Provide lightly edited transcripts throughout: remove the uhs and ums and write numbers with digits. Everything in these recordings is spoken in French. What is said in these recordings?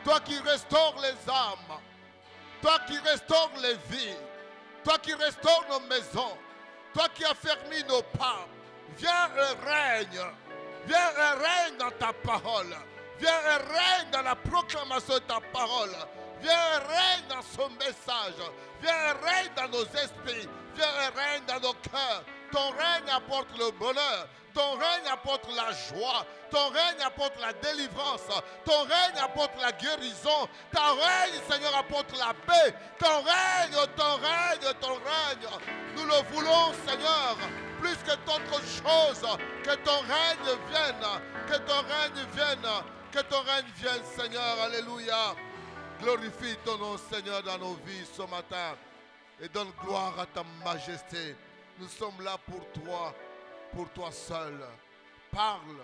toi qui restaures les âmes, toi qui restaures les vies, toi qui restaures nos maisons, toi qui affermis nos pas, viens et règne. Viens et règne dans ta parole. Viens et règne dans la proclamation de ta parole. Viens et règne dans ce message. Viens et règne dans nos esprits. Viens et règne dans nos cœurs. Ton règne apporte le bonheur. Ton règne apporte la joie. Ton règne apporte la délivrance. Ton règne apporte la guérison. Ton règne, Seigneur, apporte la paix. Ton règne, ton règne, ton règne. Nous le voulons, Seigneur, plus que d'autres choses. Que ton règne vienne. Que ton règne vienne. Que ton règne vienne, Seigneur. Alléluia. Glorifie ton nom, Seigneur, dans nos vies ce matin. Et donne gloire à ta majesté. Nous sommes là pour toi seul. Parle,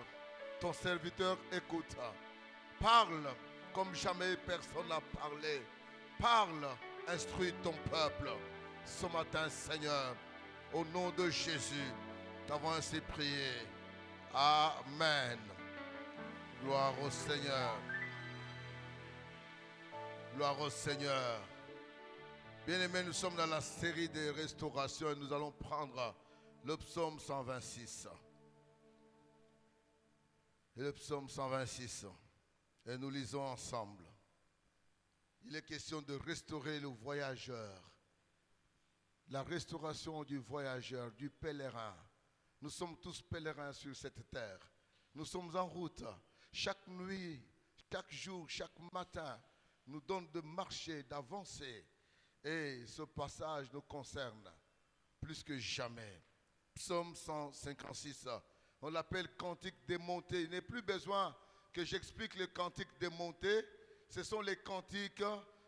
ton serviteur écoute. Parle comme jamais personne n'a parlé. Parle, instruis ton peuple. Ce matin, Seigneur, au nom de Jésus, t'avons ainsi prié. Amen. Gloire au Seigneur. Gloire au Seigneur. Bien-aimés, nous sommes dans la série de restauration et nous allons prendre le psaume 126. Et le psaume 126. Et nous lisons ensemble. Il est question de restaurer le voyageur. La restauration du voyageur, du pèlerin. Nous sommes tous pèlerins sur cette terre. Nous sommes en route. Chaque nuit, chaque jour, chaque matin, nous donne de marcher, d'avancer. Et ce passage nous concerne plus que jamais. Psaume 156, on l'appelle cantique des montées. Il n'est plus besoin que j'explique le cantique des montées. Ce sont les cantiques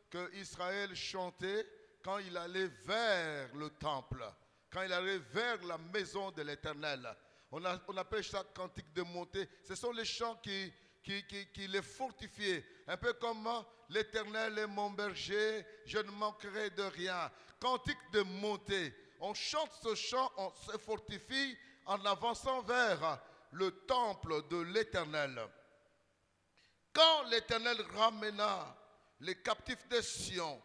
que Israël chantait quand il allait vers le temple, quand il allait vers la maison de l'Éternel. On appelle ça cantique de montée. Ce sont les chants qui les fortifiaient. Un peu comme l'Éternel est mon berger, je ne manquerai de rien. Cantique de montée. On chante ce chant, on se fortifie en avançant vers le temple de l'Éternel. Quand l'Éternel ramena les captifs de Sion,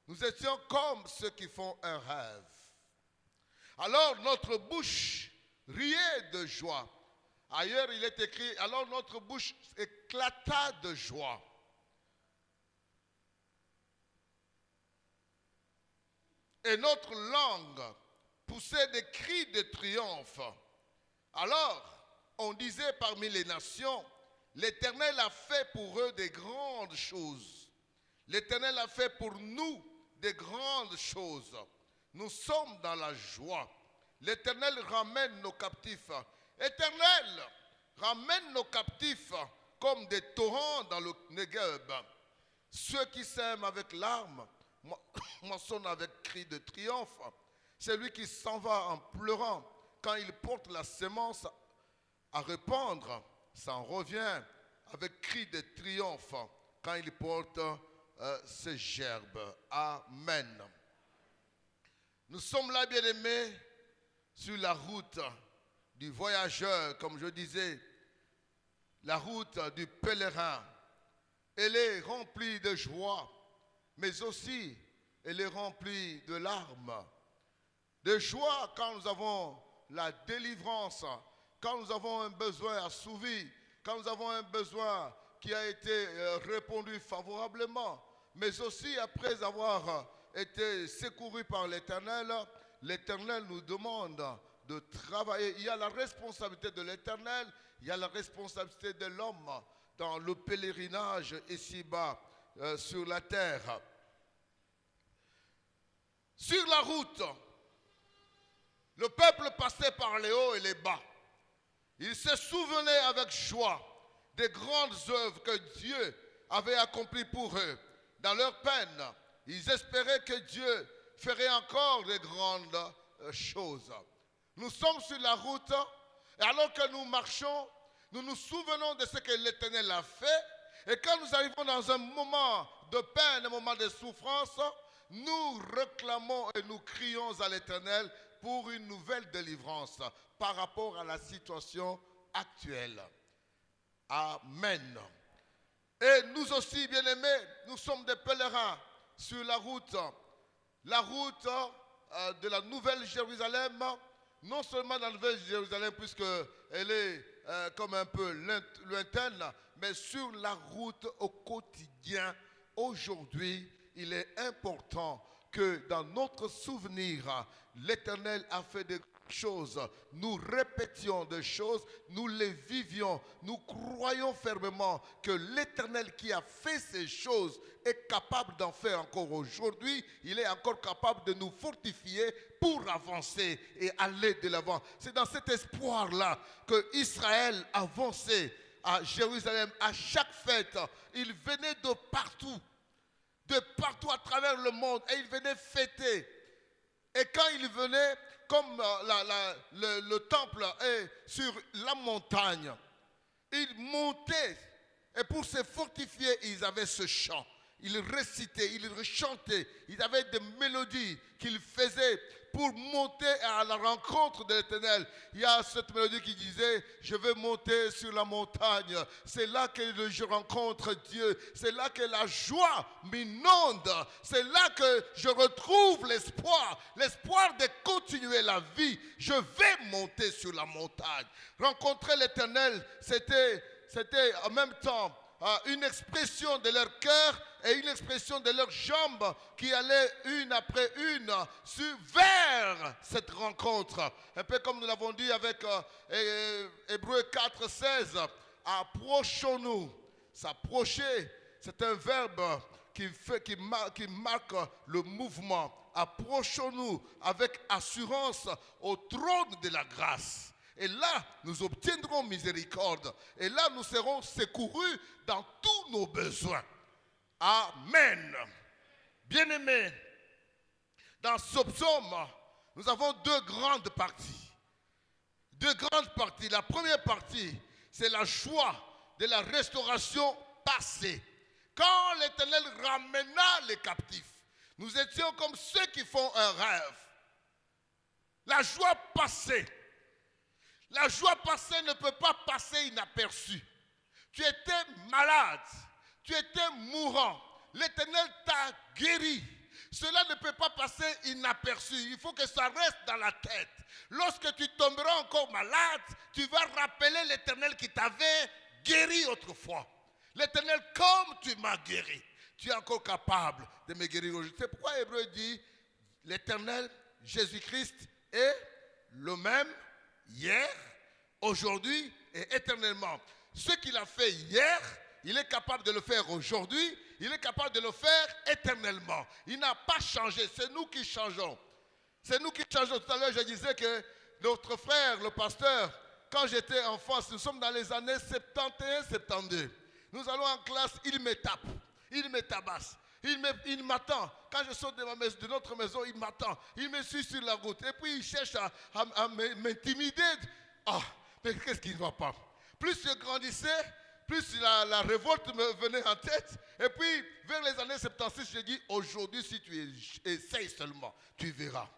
nous étions comme ceux qui font un rêve. Alors notre bouche riait de joie. Ailleurs il est écrit, alors notre bouche éclata de joie. Et notre langue poussait des cris de triomphe. Alors, on disait parmi les nations, l'Éternel a fait pour eux des grandes choses. L'Éternel a fait pour nous des grandes choses. Nous sommes dans la joie. L'Éternel ramène nos captifs. Éternel, ramène nos captifs comme des torrents dans le Negev. Ceux qui s'aiment avec larmes moissonnent avec cri de triomphe. Celui qui s'en va en pleurant quand il porte la semence à répandre, s'en revient avec cri de triomphe quand il porte ses gerbes. Amen. Nous sommes là, bien-aimés, sur la route du voyageur, comme je disais, la route du pèlerin. Elle est remplie de joie, mais aussi elle est remplie de larmes. De joie quand nous avons la délivrance, quand nous avons un besoin assouvi, quand nous avons un besoin qui a été répondu favorablement, mais aussi après avoir été secouru par l'Éternel, l'Éternel nous demande de travailler. Il y a la responsabilité de l'Éternel, il y a la responsabilité de l'homme dans le pèlerinage ici-bas sur la terre. Sur la route, le peuple passait par les hauts et les bas. Il se souvenait avec joie des grandes œuvres que Dieu avait accomplies pour eux. Dans leur peine, ils espéraient que Dieu ferait encore de grandes choses. Nous sommes sur la route et alors que nous marchons, nous nous souvenons de ce que l'Éternel a fait. Et quand nous arrivons dans un moment de peine, un moment de souffrance, nous réclamons et nous crions à l'Éternel pour une nouvelle délivrance par rapport à la situation actuelle. Amen. Et nous aussi, bien-aimés, nous sommes des pèlerins sur la route de la Nouvelle Jérusalem, non seulement la Nouvelle Jérusalem, puisqu'elle est comme un peu lointaine, mais sur la route au quotidien. Aujourd'hui, il est important que dans notre souvenir, l'Éternel a fait des choses, nous répétions des choses, nous les vivions, nous croyons fermement que l'Éternel qui a fait ces choses est capable d'en faire encore aujourd'hui. Il est encore capable de nous fortifier pour avancer et aller de l'avant. C'est dans cet espoir-là que Israël avançait à Jérusalem à chaque fête. Il venait de partout à travers le monde, et il venait fêter. Et quand il venait, comme le temple est sur la montagne, ils montaient, et pour se fortifier, ils avaient ce chant. Ils récitaient, ils chantaient, ils avaient des mélodies qu'ils faisaient pour monter à la rencontre de l'Éternel. Il y a cette mélodie qui disait: je vais monter sur la montagne, c'est là que je rencontre Dieu, c'est là que la joie m'inonde, c'est là que je retrouve l'espoir de continuer la vie. Je vais monter sur la montagne. Rencontrer l'Éternel, c'était en même temps une expression de leur cœur et une expression de leurs jambes qui allaient une après une vers cette rencontre. Un peu comme nous l'avons dit avec Hébreux 4, 16. Approchons-nous. S'approcher, c'est un verbe qui marque le mouvement. Approchons-nous avec assurance au trône de la grâce. Et là, nous obtiendrons miséricorde. Et là, nous serons secourus dans tous nos besoins. Amen. Bien-aimés, dans ce psaume, nous avons deux grandes parties. La première partie, c'est la joie de la restauration passée. Quand l'Éternel ramena les captifs, nous étions comme ceux qui font un rêve. La joie passée. La joie passée ne peut pas passer inaperçue. Tu étais malade, tu étais mourant. L'Éternel t'a guéri. Cela ne peut pas passer inaperçu. Il faut que ça reste dans la tête. Lorsque tu tomberas encore malade, tu vas rappeler l'Éternel qui t'avait guéri autrefois. L'Éternel, comme tu m'as guéri, tu es encore capable de me guérir aujourd'hui. C'est pourquoi Hébreu dit: l'Éternel, Jésus-Christ, est le même hier, aujourd'hui et éternellement. Ce qu'il a fait hier, il est capable de le faire aujourd'hui, il est capable de le faire éternellement. Il n'a pas changé, c'est nous qui changeons. C'est nous qui changeons. Tout à l'heure, je disais que notre frère, le pasteur, quand j'étais enfant, nous sommes dans les années 71-72. Nous allons en classe, il me tape, il me tabasse. Il m'attend. Quand je sors de notre maison, il m'attend. Il me suit sur la route. Et puis il cherche à m'intimider. Ah, mais qu'est-ce qui ne va pas? Plus je grandissais, plus la révolte me venait en tête. Et puis, vers les années 76, je dis: aujourd'hui, si tu essayes seulement, tu verras.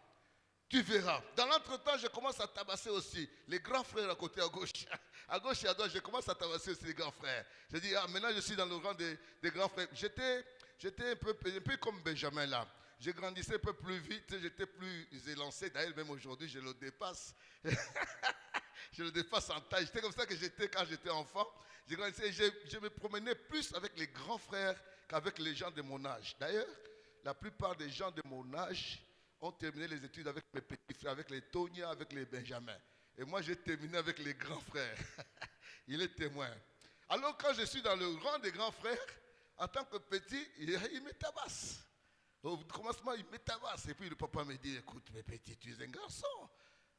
Tu verras. Dans l'entretemps, je commence à tabasser aussi les grands frères à côté, à gauche. À gauche et à droite, je commence à tabasser aussi les grands frères. Je dis: maintenant, je suis dans le rang des grands frères. J'étais un peu comme Benjamin là. Je grandissais un peu plus vite, j'étais plus élancé. D'ailleurs, même aujourd'hui, je le dépasse. Je le dépasse en taille. J'étais comme ça que j'étais quand j'étais enfant. Je grandissais, je me promenais plus avec les grands frères qu'avec les gens de mon âge. D'ailleurs, la plupart des gens de mon âge ont terminé les études avec mes petits frères, avec les Tonia, avec les Benjamin. Et moi, j'ai terminé avec les grands frères. Il est témoin. Alors, quand je suis dans le rang des grands frères, en tant que petit, il me tabasse. Au commencement, il me tabasse. Et puis le papa me dit: écoute, mes petits, tu es un garçon.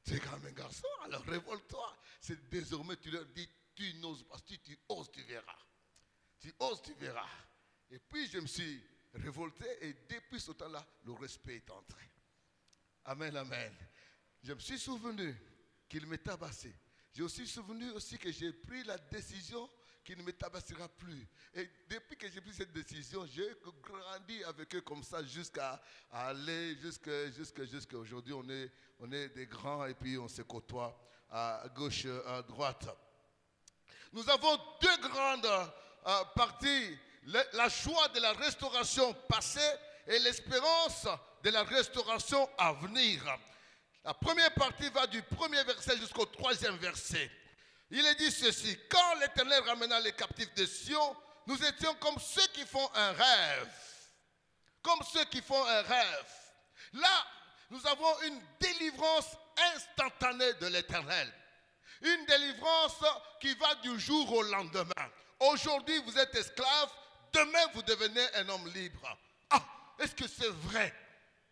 Tu es quand même un garçon, alors révolte-toi. C'est désormais, tu leur dis: tu n'oses pas. Si tu oses, tu verras. Tu oses, tu verras. Et puis je me suis révolté, et depuis ce temps-là, le respect est entré. Amen, amen. Je me suis souvenu qu'il me tabassait. J'ai aussi souvenu aussi que j'ai pris la décision qu'il ne me tabassera plus. Et depuis que j'ai pris cette décision, j'ai grandi avec eux comme ça jusqu'à aller, jusqu'à aujourd'hui. On est des grands et puis on se côtoie à gauche, à droite. Nous avons deux grandes parties la joie de la restauration passée et l'espérance de la restauration à venir. La première partie va du premier verset jusqu'au troisième verset. Il est dit ceci: quand l'Éternel ramena les captifs de Sion, nous étions comme ceux qui font un rêve. Comme ceux qui font un rêve. Là, nous avons une délivrance instantanée de l'Éternel. Une délivrance qui va du jour au lendemain. Aujourd'hui, vous êtes esclave. Demain, vous devenez un homme libre. Ah, est-ce que c'est vrai?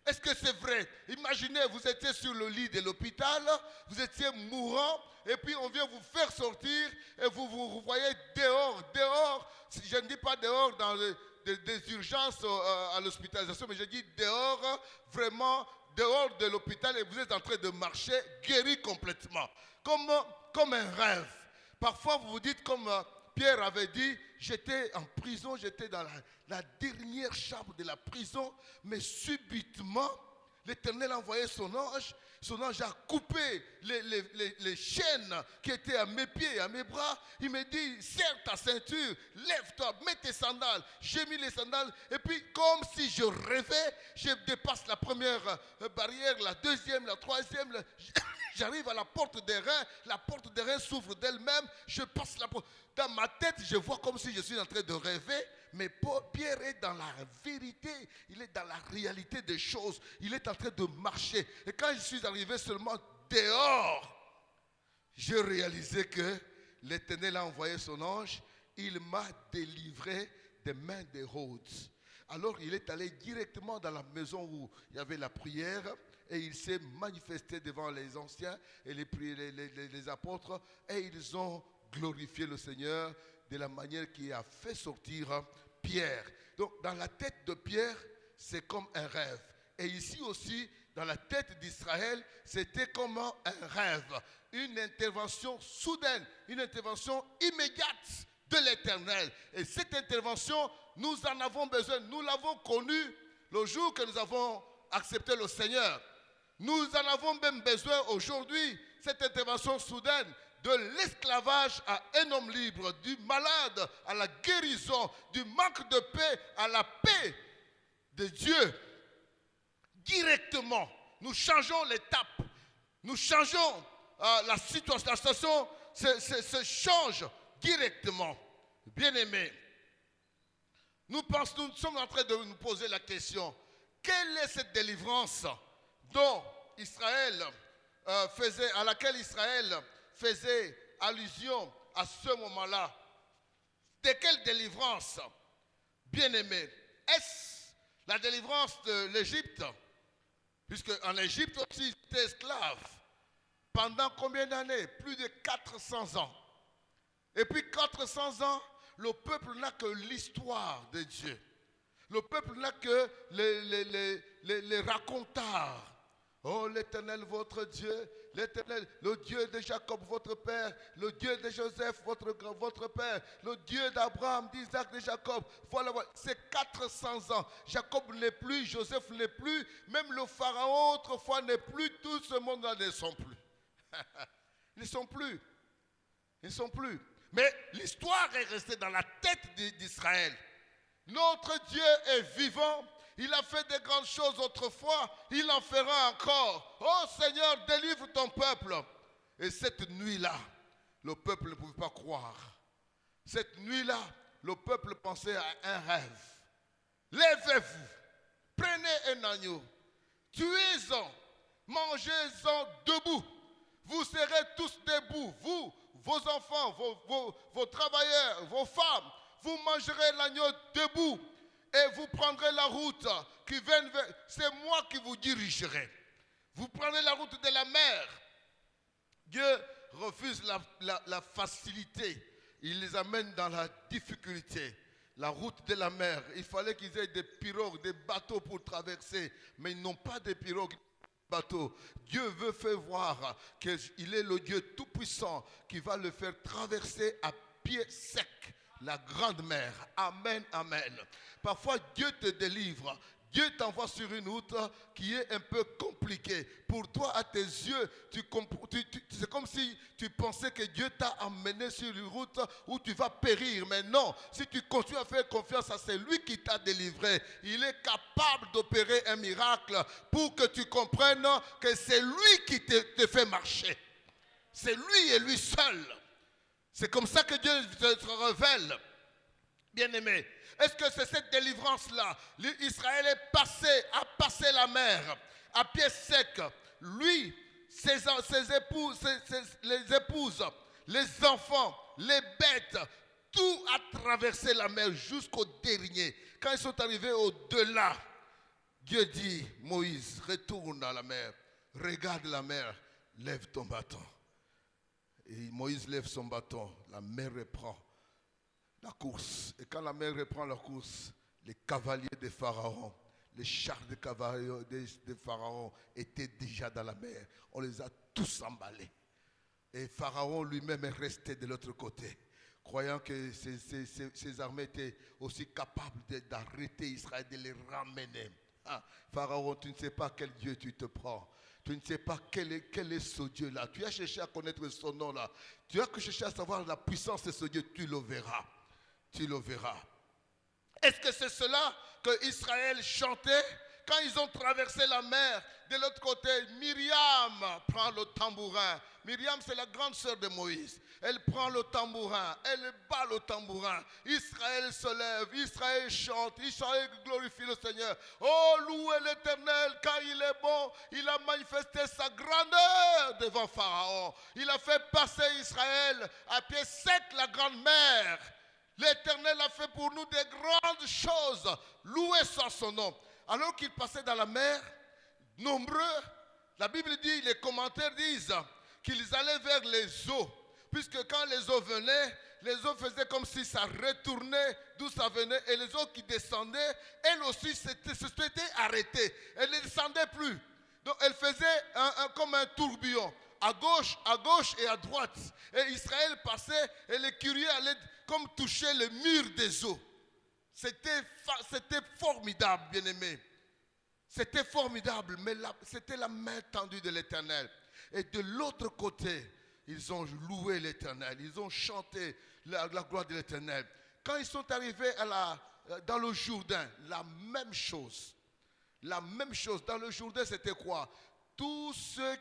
Est-ce que c'est vrai? Imaginez, vous étiez sur le lit de l'hôpital, vous étiez mourant, et puis on vient vous faire sortir, et vous voyez dehors. Je ne dis pas dehors dans des urgences à l'hospitalisation, mais je dis dehors, vraiment dehors de l'hôpital, et vous êtes en train de marcher, guéri complètement. Comme un rêve. Parfois, vous vous dites, comme Pierre avait dit, j'étais en prison, j'étais dans la dernière chambre de la prison, mais subitement, l'Éternel a envoyé son ange a coupé les chaînes qui étaient à mes pieds, à mes bras. Il me dit, serre ta ceinture, lève-toi, mets tes sandales. J'ai mis les sandales, et puis comme si je rêvais, je dépasse la première barrière, la deuxième, la troisième, j'arrive à la porte des reins s'ouvre d'elle-même, je passe la porte. Dans ma tête, je vois comme si je suis en train de rêver, mais Pierre est dans la vérité, il est dans la réalité des choses, il est en train de marcher. Et quand je suis arrivé seulement dehors, j'ai réalisé que l'Éternel a envoyé son ange, il m'a délivré des mains d'Hérode. Alors il est allé directement dans la maison où il y avait la prière, et il s'est manifesté devant les anciens et les apôtres, et ils ont glorifié le Seigneur de la manière qui a fait sortir Pierre. Donc dans la tête de Pierre, c'est comme un rêve. Et ici aussi, dans la tête d'Israël, c'était comme un rêve. Une intervention soudaine, une intervention immédiate de l'Éternel. Et cette intervention, nous en avons besoin. Nous l'avons connue le jour que nous avons accepté le Seigneur. Nous en avons même besoin aujourd'hui, cette intervention soudaine, de l'esclavage à un homme libre, du malade à la guérison, du manque de paix à la paix de Dieu. Directement, nous changeons l'étape, nous changeons la situation se change directement. Bien-aimés, nous sommes en train de nous poser la question, quelle est cette délivrance dont Israël à laquelle Israël faisait allusion à ce moment-là? De quelle délivrance, bien-aimés? Est-ce la délivrance de l'Égypte? Puisque en Égypte aussi, ils étaient esclaves. Pendant combien d'années? Plus de 400 ans. Et puis 400 ans, le peuple n'a que l'histoire de Dieu. Le peuple n'a que les racontards. Oh, l'Éternel, votre Dieu, l'Éternel, le Dieu de Jacob, votre père, le Dieu de Joseph, votre père, le Dieu d'Abraham, d'Isaac, de Jacob. Voilà, c'est 400 ans. Jacob n'est plus, Joseph n'est plus, même le pharaon autrefois n'est plus, tout ce monde-là ne sont plus. Ils ne sont plus. Ils ne sont plus. Mais l'histoire est restée dans la tête d'Israël. Notre Dieu est vivant. Il a fait de grandes choses autrefois. Il en fera encore. Oh Seigneur, délivre ton peuple. Et cette nuit-là, le peuple ne pouvait pas croire. Cette nuit-là, le peuple pensait à un rêve. Levez-vous. Prenez un agneau. Tuez-en. Mangez-en debout. Vous serez tous debout. Vous, vos enfants, vos travailleurs, vos femmes. Vous mangerez l'agneau debout. Et vous prendrez la route qui vient vers... C'est moi qui vous dirigerai. Vous prenez la route de la mer. Dieu refuse la facilité. Il les amène dans la difficulté. La route de la mer. Il fallait qu'ils aient des pirogues, des bateaux pour traverser. Mais ils n'ont pas de pirogues, bateaux. Dieu veut faire voir qu'il est le Dieu tout-puissant qui va le faire traverser à pied sec la grande mer. Amen, amen. Parfois, Dieu te délivre Dieu t'envoie sur une route qui est un peu compliquée. Pour toi, à tes yeux, c'est comme si tu pensais que Dieu t'a amené sur une route où tu vas périr. Mais non, si tu continues à faire confiance à celui qui t'a délivré, il est capable d'opérer un miracle pour que tu comprennes que c'est lui qui te fait marcher. C'est lui et lui seul. C'est comme ça que Dieu se révèle. Bien-aimé, est-ce que c'est cette délivrance-là? Israël a passé la mer à pied sec. Lui, ses épouses, les épouses, les enfants, les bêtes, tout a traversé la mer jusqu'au dernier. Quand ils sont arrivés au-delà, Dieu dit, Moïse, retourne à la mer, regarde la mer, lève ton bâton. Et Moïse lève son bâton, la mer reprend la course. Et quand la mer reprend la course, les cavaliers de Pharaon, les chars de cavaliers de Pharaon étaient déjà dans la mer. On les a tous emballés. Et Pharaon lui-même est resté de l'autre côté, croyant que ses armées étaient aussi capables d'arrêter Israël, de les ramener. Ah, Pharaon, tu ne sais pas quel Dieu tu te prends. Tu ne sais pas quel est ce Dieu-là. Tu as cherché à connaître son nom-là. Tu as cherché à savoir la puissance de ce Dieu. Tu le verras. Tu le verras. Est-ce que c'est cela que Israël chantait quand ils ont traversé la mer? De l'autre côté, Myriam prend le tambourin. Myriam, c'est la grande sœur de Moïse. Elle prend le tambourin, elle bat le tambourin. Israël se lève, Israël chante, Israël glorifie le Seigneur. Oh, louez l'Éternel, car il est bon. Il a manifesté sa grandeur devant Pharaon. Il a fait passer Israël à pied sec la grande mer. L'Éternel a fait pour nous des grandes choses. Loué soit son nom. Alors qu'ils passaient dans la mer, nombreux, la Bible dit, les commentaires disent qu'ils allaient vers les eaux. Puisque quand les eaux venaient, les eaux faisaient comme si ça retournait d'où ça venait. Et les eaux qui descendaient, elles aussi s'étaient arrêtées. Elles ne descendaient plus. Donc elles faisaient comme un tourbillon. À gauche et à droite. Et Israël passait et les curieux allaient comme toucher le mur des eaux. C'était formidable, bien-aimé. C'était formidable, mais c'était la main tendue de l'Éternel. Et de l'autre côté, ils ont loué l'Éternel. Ils ont chanté la gloire de l'Éternel. Quand ils sont arrivés dans le Jourdain, la même chose. La même chose. Dans le Jourdain, c'était quoi? Tous ceux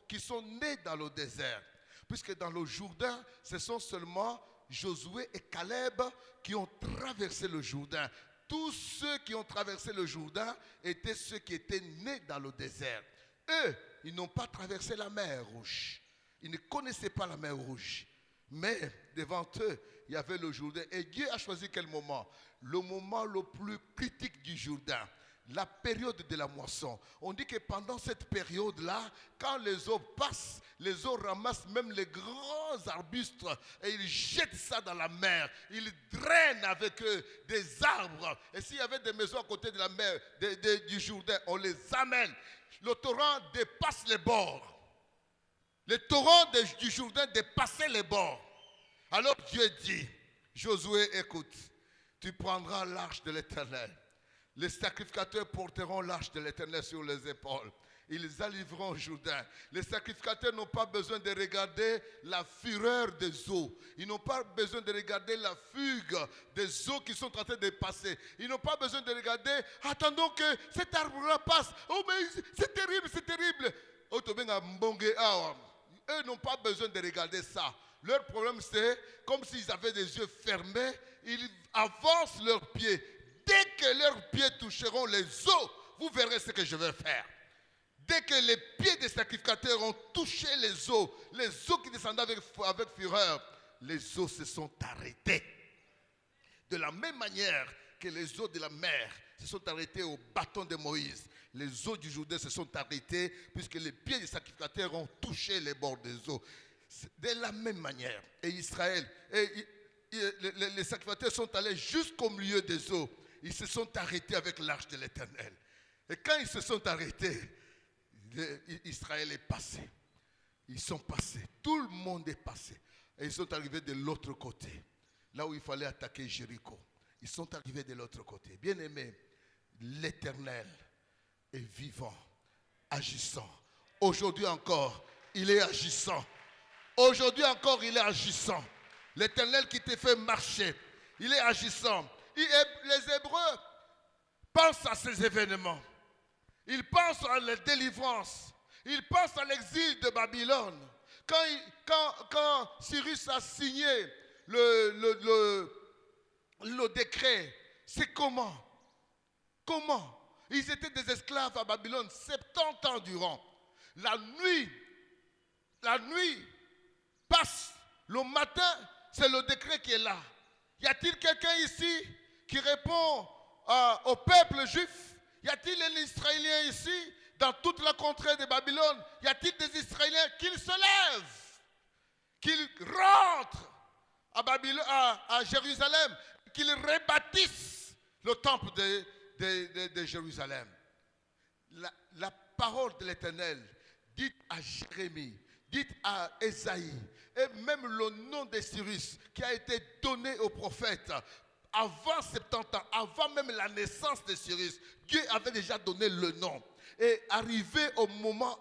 qui sont nés dans le désert. Puisque dans le Jourdain, ce sont seulement Josué et Caleb qui ont traversé le Jourdain. Tous ceux qui ont traversé le Jourdain étaient ceux qui étaient nés dans le désert. Eux, ils n'ont pas traversé la mer Rouge. Ils ne connaissaient pas la mer Rouge. Mais devant eux, il y avait le Jourdain. Et Dieu a choisi quel moment? Le moment le plus critique du Jourdain. La période de la moisson. On dit que pendant cette période-là, quand les eaux passent, les eaux ramassent même les grands arbustes et ils jettent ça dans la mer. Ils drainent avec eux des arbres. Et s'il y avait des maisons à côté de la mer, du Jourdain, on les amène. Le torrent dépasse les bords. Le torrent du Jourdain dépassait les bords. Alors Dieu dit, Josué, écoute, tu prendras l'arche de l'Éternel. Les sacrificateurs porteront l'arche de l'Éternel sur les épaules. Ils arriveront au Jourdain. Les sacrificateurs n'ont pas besoin de regarder la fureur des eaux. Ils n'ont pas besoin de regarder la fugue des eaux qui sont en train de passer. Ils n'ont pas besoin de regarder, attendons que cet arbre-là passe. Oh mais c'est terrible, c'est terrible. Eux n'ont pas besoin de regarder ça. Leur problème c'est, comme s'ils avaient des yeux fermés, ils avancent leurs pieds. Dès que leurs pieds toucheront les eaux, vous verrez ce que je vais faire. Dès que les pieds des sacrificateurs ont touché les eaux qui descendaient avec fureur, les eaux se sont arrêtées. De la même manière que les eaux de la mer se sont arrêtées au bâton de Moïse, les eaux du Jourdain se sont arrêtées puisque les pieds des sacrificateurs ont touché les bords des eaux. De la même manière, et Israël, les sacrificateurs sont allés jusqu'au milieu des eaux. Ils se sont arrêtés avec l'arche de l'Éternel. Et quand ils se sont arrêtés, Israël est passé. Ils sont passés. Tout le monde est passé. Et ils sont arrivés de l'autre côté. Là où il fallait attaquer Jéricho. Ils sont arrivés de l'autre côté. Bien-aimés, l'Éternel est vivant, agissant. Aujourd'hui encore, il est agissant. Aujourd'hui encore, il est agissant. L'Éternel qui te fait marcher, il est agissant. Les Hébreux pensent à ces événements. Ils pensent à la délivrance. Ils pensent à l'exil de Babylone. Quand Cyrus a signé le décret, c'est comment? Comment? Ils étaient des esclaves à Babylone 70 ans durant. La nuit passe. Le matin, c'est le décret qui est là. Y a-t-il quelqu'un ici qui répond au peuple juif? Y a-t-il un Israélien ici, dans toute la contrée de Babylone? Y a-t-il des Israéliens qu'ils se lèvent, qu'ils rentrent à Jérusalem, qu'ils rebâtissent le temple de Jérusalem? La parole de l'Éternel, dite à Jérémie, dite à Ésaïe, et même le nom de Cyrus qui a été donné au prophète avant 70 ans, avant même la naissance de Cyrus, Dieu avait déjà donné le nom. Et arrivé au moment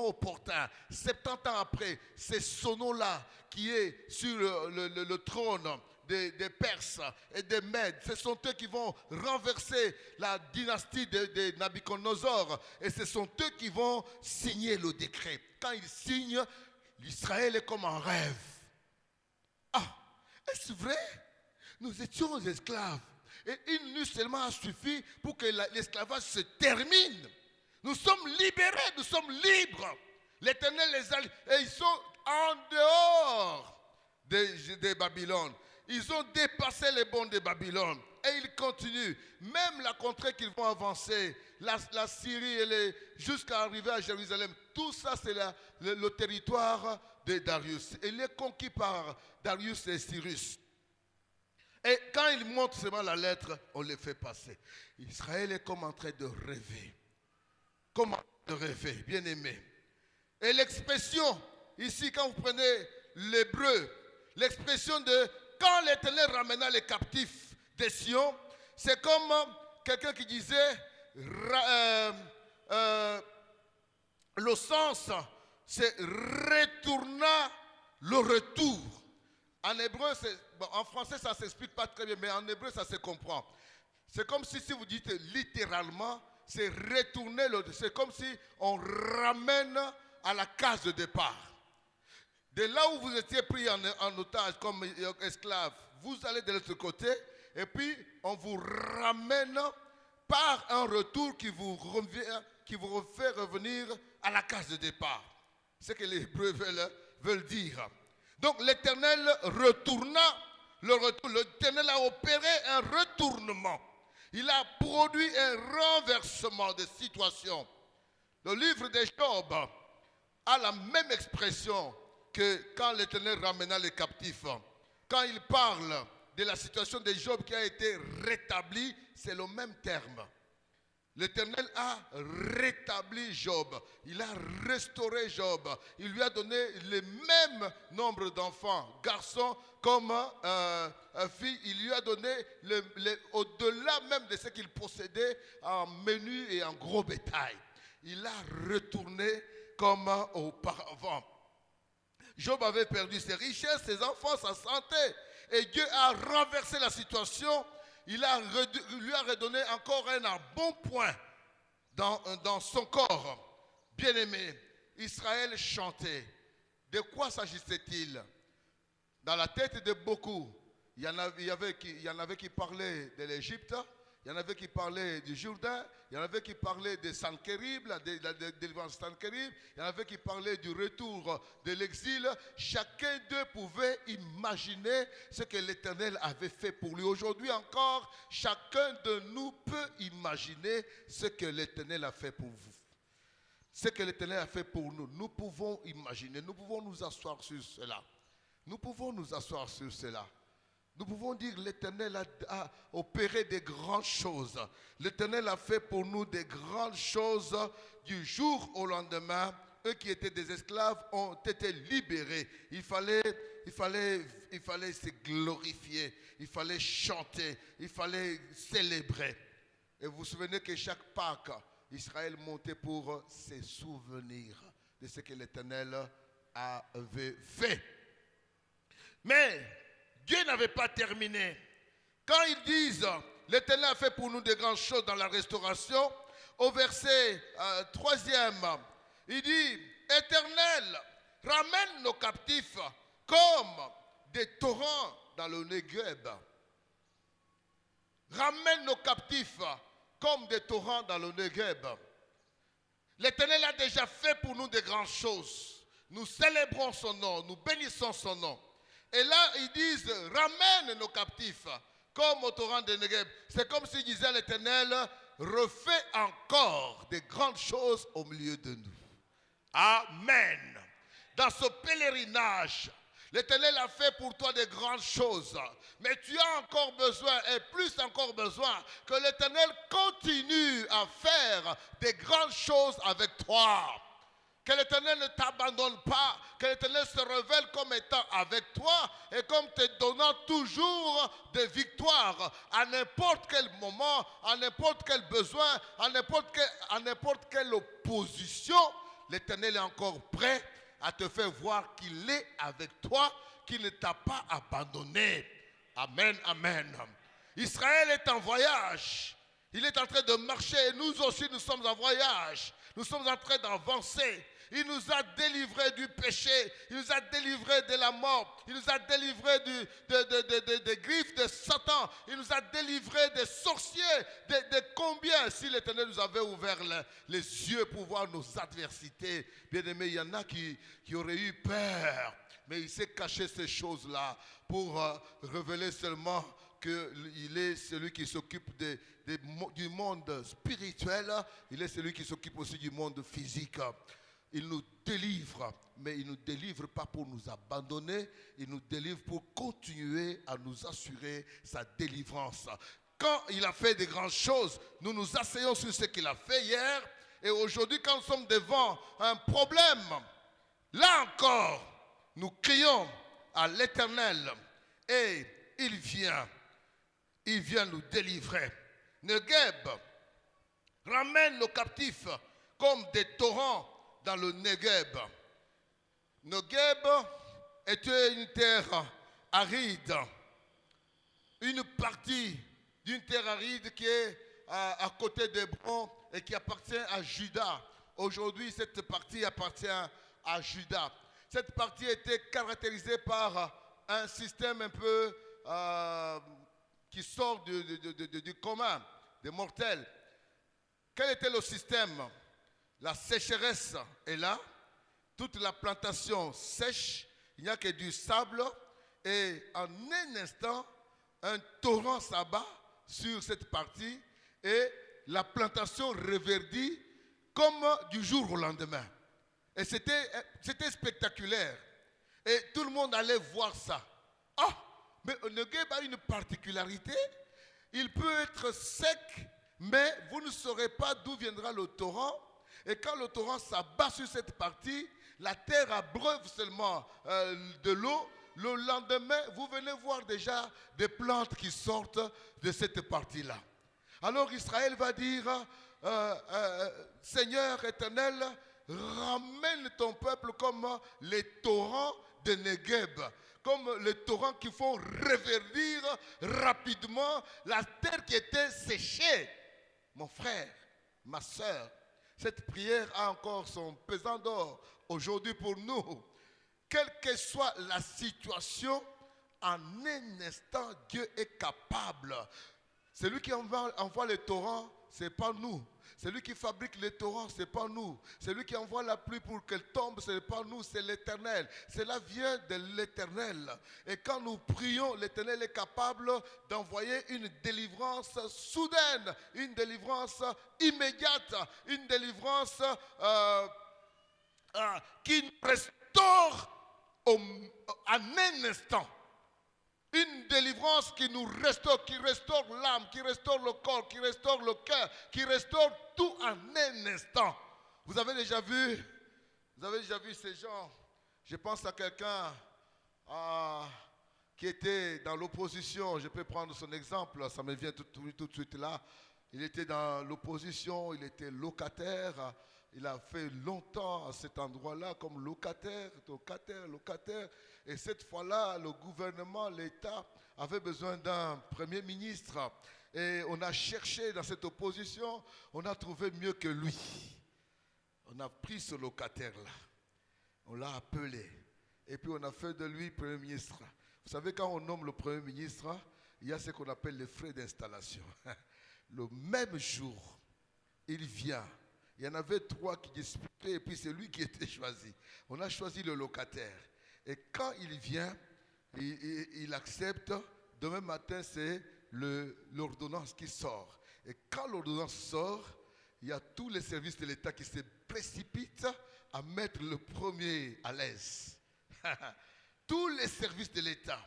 opportun, 70 ans après, c'est ce nom-là qui est sur le trône des Perses et des Mèdes. Ce sont eux qui vont renverser la dynastie de Nabuchodonosor. Et ce sont eux qui vont signer le décret. Quand ils signent, l'Israël est comme un rêve. Ah, est-ce vrai? Nous étions esclaves. Et une nuit seulement a suffi pour que l'esclavage se termine. Nous sommes libérés, nous sommes libres. L'Éternel les a... Et ils sont en dehors de Babylone. Ils ont dépassé les bornes de Babylone. Et ils continuent. Même la contrée qu'ils vont avancer, la Syrie, jusqu'à arriver à Jérusalem, tout ça c'est le territoire de Darius. Il est conquis par Darius et Cyrus. Et quand ils montrent seulement la lettre, on les fait passer. Israël est comme en train de rêver. Comme en train de rêver, bien aimé. Et l'expression, ici quand vous prenez l'hébreu, l'expression de quand l'Éternel ramena les captifs de Sion, c'est comme quelqu'un qui disait le sens, c'est retourna le retour. En hébreu, en français, ça ne s'explique pas très bien, mais en hébreu, ça se comprend. C'est comme si vous dites littéralement, c'est retourner, c'est comme si on ramène à la case de départ. De là où vous étiez pris en otage comme esclave, vous allez de l'autre côté, et puis on vous ramène par un retour qui vous fait revenir à la case de départ. C'est ce que les Hébreux veulent dire. Donc l'Éternel retourna le retour. L'Éternel a opéré un retournement. Il a produit un renversement de situation. Le livre de Job a la même expression que quand l'Éternel ramena les captifs. Quand il parle de la situation de Job qui a été rétablie, c'est le même terme. L'Éternel a rétabli Job. Il a restauré Job. Il lui a donné le même nombre d'enfants, garçons comme filles. Il lui a donné au-delà même de ce qu'il possédait en menu et en gros bétail. Il a retourné comme auparavant. Job avait perdu ses richesses, ses enfants, sa santé. Et Dieu a renversé la situation. Il lui a redonné encore un bon point dans son corps. Bien-aimé, Israël chantait. De quoi s'agissait-il? Dans la tête de beaucoup, il y en avait qui parlaient de l'Égypte, il y en avait qui parlaient du Jourdain, il y en avait qui parlaient de Sanchérib, la délivrance de Sanchérib, il y en avait qui parlaient du retour de l'exil. Chacun d'eux pouvait imaginer ce que l'Éternel avait fait pour lui. Aujourd'hui encore, chacun de nous peut imaginer ce que l'Éternel a fait pour vous. Ce que l'Éternel a fait pour nous, nous pouvons imaginer, nous pouvons nous asseoir sur cela. Nous pouvons nous asseoir sur cela. Nous pouvons dire l'Éternel a opéré des grandes choses. L'Éternel a fait pour nous des grandes choses du jour au lendemain. Eux qui étaient des esclaves ont été libérés. Il fallait se glorifier. Il fallait chanter. Il fallait célébrer. Et vous vous souvenez que chaque Pâques, Israël montait pour se souvenir de ce que l'Éternel avait fait. Mais Dieu n'avait pas terminé. Quand ils disent, l'Éternel a fait pour nous de grandes choses dans la restauration, au verset 3e, il dit, Éternel, ramène nos captifs comme des torrents dans le Negev. Ramène nos captifs comme des torrents dans le Negev. L'Éternel a déjà fait pour nous de grandes choses. Nous célébrons son nom, nous bénissons son nom. Et là, ils disent, ramène nos captifs comme au torrent de Negev. C'est comme s'il disait à l'Éternel, refais encore de grandes choses au milieu de nous. Amen. Dans ce pèlerinage, l'Éternel a fait pour toi de grandes choses. Mais tu as encore besoin, et plus encore besoin, que l'Éternel continue à faire de grandes choses avec toi. Que l'Éternel ne t'abandonne pas, que l'Éternel se révèle comme étant avec toi et comme te donnant toujours des victoires à n'importe quel moment, à n'importe quel besoin, à n'importe quelle opposition. L'Éternel est encore prêt à te faire voir qu'il est avec toi, qu'il ne t'a pas abandonné. Amen, amen. Israël est en voyage. Il est en train de marcher et nous aussi nous sommes en voyage. Nous sommes en train d'avancer. Il nous a délivrés du péché. Il nous a délivrés de la mort. Il nous a délivrés des griffes de Satan. Il nous a délivrés des sorciers. De combien, si l'Éternel nous avait ouvert les yeux pour voir nos adversités. Bien aimé, il y en a qui auraient eu peur. Mais il s'est caché ces choses-là pour révéler seulement qu'il est celui qui s'occupe du monde spirituel. Il est celui qui s'occupe aussi du monde physique. Il nous délivre, mais il ne nous délivre pas pour nous abandonner. Il nous délivre pour continuer à nous assurer sa délivrance. Quand il a fait de grandes choses, nous nous asseyons sur ce qu'il a fait hier. Et aujourd'hui, quand nous sommes devant un problème, là encore, nous crions à l'Éternel et il vient nous délivrer. Negev ramène nos captifs comme des torrents dans le Negev. Negev était une terre aride, une partie d'une terre aride qui est à côté d'Hébron et qui appartient à Juda. Aujourd'hui, cette partie appartient à Juda. Cette partie était caractérisée par un système un peu qui sort du commun, des mortels. Quel était le système? La sécheresse est là, toute la plantation sèche, il n'y a que du sable, et en un instant, un torrent s'abat sur cette partie, et la plantation reverdit comme du jour au lendemain. Et c'était spectaculaire. Et tout le monde allait voir ça. Ah, mais le Negev a une particularité. Il peut être sec, mais vous ne saurez pas d'où viendra le torrent. Et quand le torrent s'abat sur cette partie, la terre abreuve seulement de l'eau. Le lendemain, vous venez voir déjà des plantes qui sortent de cette partie-là. Alors Israël va dire, Seigneur éternel, ramène ton peuple comme les torrents de Negev, comme les torrents qui font reverdir rapidement la terre qui était séchée. Mon frère, ma soeur, cette prière a encore son pesant d'or aujourd'hui pour nous. Quelle que soit la situation, en un instant, Dieu est capable. Celui qui envoie les torrents, ce n'est pas nous. Celui qui fabrique les torrents, ce n'est pas nous. Celui qui envoie la pluie pour qu'elle tombe, ce n'est pas nous, c'est l'Éternel. Cela vient de l'Éternel. Et quand nous prions, l'Éternel est capable d'envoyer une délivrance soudaine, une délivrance immédiate, une délivrance qui nous restaure en un instant. Une délivrance qui nous restaure, qui restaure l'âme, qui restaure le corps, qui restaure le cœur, qui restaure tout en un instant. Vous avez déjà vu ces gens. Je pense à quelqu'un qui était dans l'opposition. Je peux prendre son exemple, ça me vient tout de suite là. Il était dans l'opposition, il était locataire. Il a fait longtemps à cet endroit-là comme locataire. Et cette fois-là, le gouvernement, l'État avait besoin d'un premier ministre. Et on a cherché dans cette opposition, on a trouvé mieux que lui. On a pris ce locataire-là. On l'a appelé. Et puis on a fait de lui premier ministre. Vous savez, quand on nomme le premier ministre, il y a ce qu'on appelle les frais d'installation. Le même jour, il vient. Il y en avait 3 qui disputaient et puis c'est lui qui était choisi. On a choisi le locataire. Et quand il vient, il accepte. Demain matin, c'est l'ordonnance qui sort. Et quand l'ordonnance sort, il y a tous les services de l'État qui se précipitent à mettre le premier à l'aise. Tous les services de l'État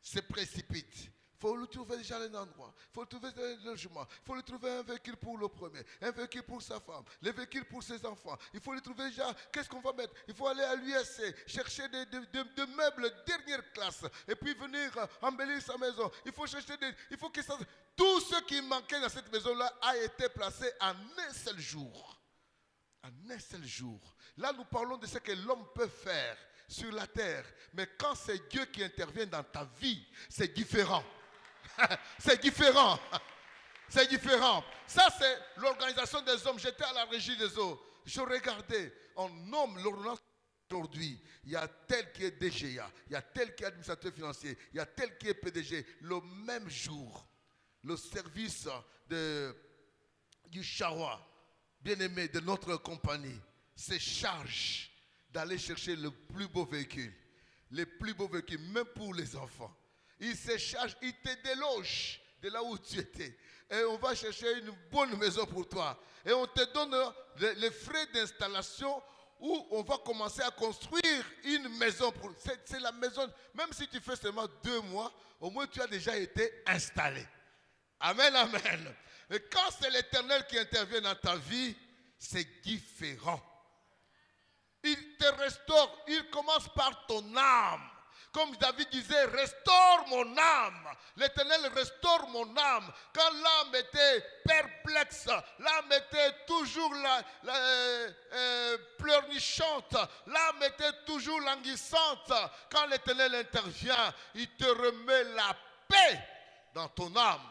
se précipitent. Il faut lui trouver déjà un endroit, il faut lui trouver un logement, il faut lui trouver un véhicule pour le premier, un véhicule pour sa femme, les véhicules pour ses enfants. Il faut lui trouver déjà, qu'est-ce qu'on va mettre? Il faut aller à l'USC, chercher des meubles dernière classe, et puis venir embellir sa maison. Il faut chercher il faut que ça... Tout ce qui manquait dans cette maison-là a été placé en un seul jour. En un seul jour. Là, nous parlons de ce que l'homme peut faire sur la terre. Mais quand c'est Dieu qui intervient dans ta vie, c'est différent. C'est différent. C'est différent. Ça, c'est l'organisation des hommes. J'étais à la régie des eaux. Je regardais. On nomme l'ordonnance aujourd'hui. Il y a tel qui est DGA. Il y a tel qui est administrateur financier. Il y a tel qui est PDG. Le même jour, le service du Charrois, bien-aimé de notre compagnie, se charge d'aller chercher le plus beau véhicule. Les plus beaux véhicules, même pour les enfants. Il se charge, il te déloge de là où tu étais. Et on va chercher une bonne maison pour toi. Et on te donne les frais d'installation où on va commencer à construire une maison. C'est la maison, même si tu fais seulement 2 mois, au moins tu as déjà été installé. Amen, amen. Et quand c'est l'Éternel qui intervient dans ta vie, c'est différent. Il te restaure, il commence par ton âme. Comme David disait, restaure mon âme. L'Éternel restaure mon âme. Quand l'âme était perplexe, l'âme était toujours pleurnichante, l'âme était toujours languissante. Quand l'Éternel intervient, il te remet la paix dans ton âme.